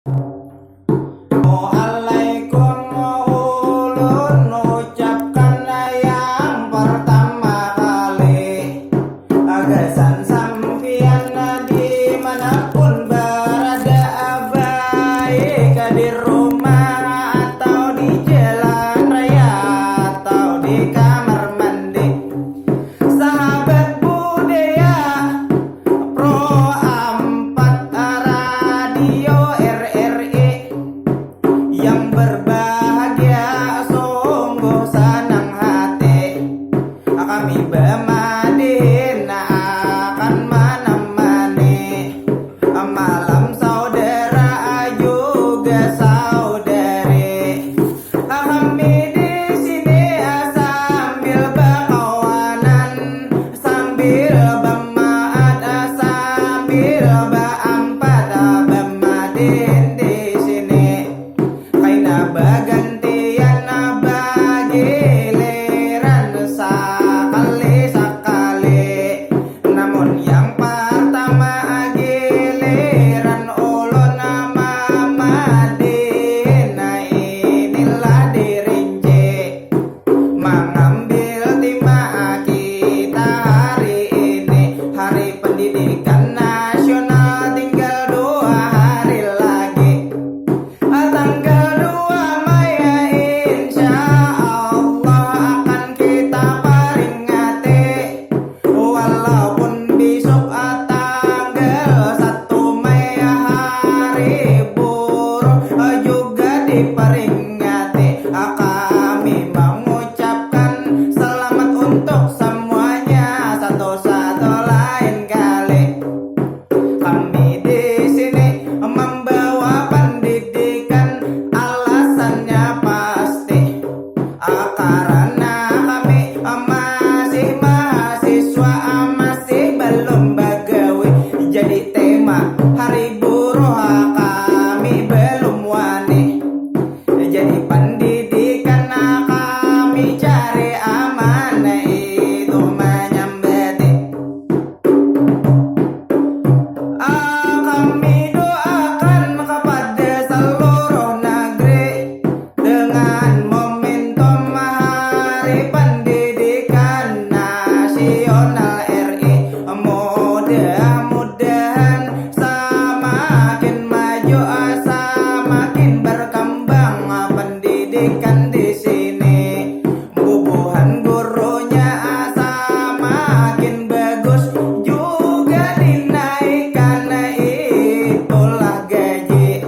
Assalamualaikum ulun ucapkan yang pertama kali, agasan sampian dimanapun berada, baik di rumah atau di jalan raya atau di kamar mandi. Sahabat budaya Pro 4 Radio RRI yang berbahagia, sungguh senang hati kami Madihin akan menemani malam saudara juga saudari. Kami di sini sambil berkawanan, sambil bermaat, sambil berampat, Madihin di sini. Kaina bagantian bagiliran sakali-sakali, namun yang pertama giliran ulun nama Madihin. Inilah dirinci mengambil tema kita hari ini, Hari Pendidikan Nasional. Tinggal 2 hari lagi, tanggal 2 Mei insya Allah akan kita peringati. Walaupun besok tanggal 1 Mei hari buruh juga diperingati. Kami mengucapkan selamat untuk semuanya satu-satu lain kali. Kami di sini membawa pendidikan, alasannya pasti karena kami masih mahasiswa, masih belum bagawi. Jadi tema hari buruh kami belum wani. Jadi pendidikan kami cari aman, itu menyambeti. Kami doakan kepada seluruh negeri dengan momentum Hari Pendidikan Nasional RI. Mudah-mudahan semakin maju, semakin berkembang pendidikan di sini. Bubuhan gurunya semakin bagus, juga dinaikkan, itulah gaji,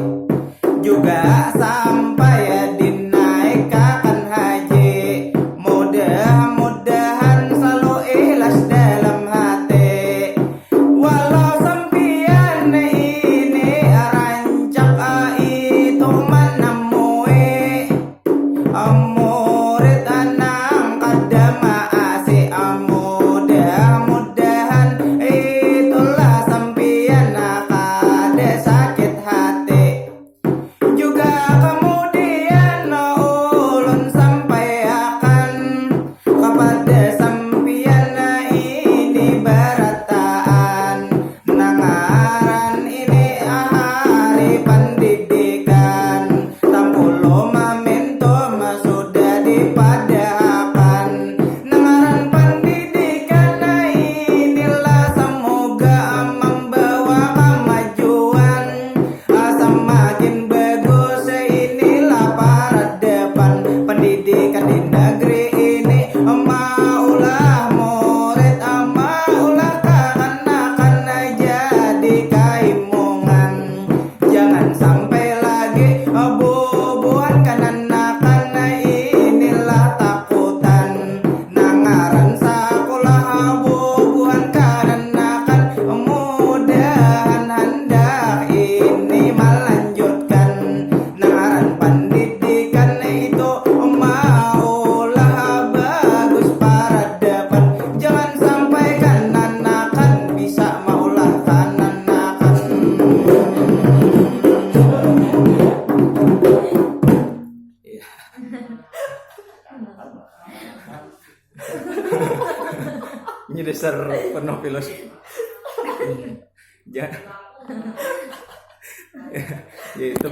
juga sampai dinaikkan haji. Mudah-mudahan selalu ikhlas dalam hati. Walau sampian ini rancak itu menemui murid anang kadang masih, mudah-mudahan itulah sampian kada sakit hati. Juga kemudian ulun sampaikan kepada sampian ini berataan nangaran ini Hari Pendidikan. Tampulu momentum sudah dipadahkan, nangaran pendidikan inilah semoga membawa kemajuan, semakin bagus. Inilah peradaban pendidikan di negeri ini. Maulah murid, maulah kanak-kanak jadi kaimungan. Jangan sampai lagi bubuhan kanak-kanak, inilah takutan. Nangaran sekolah bubuhan kanak-kanak, mudahan hendak ini melanjutkan. Nangaran pendidikan itu maulah bagus peradaban. Jangan sampai kanak-kanak bisa maulah kanak-kanak. Ini dasar penuh filosofi. Gitu.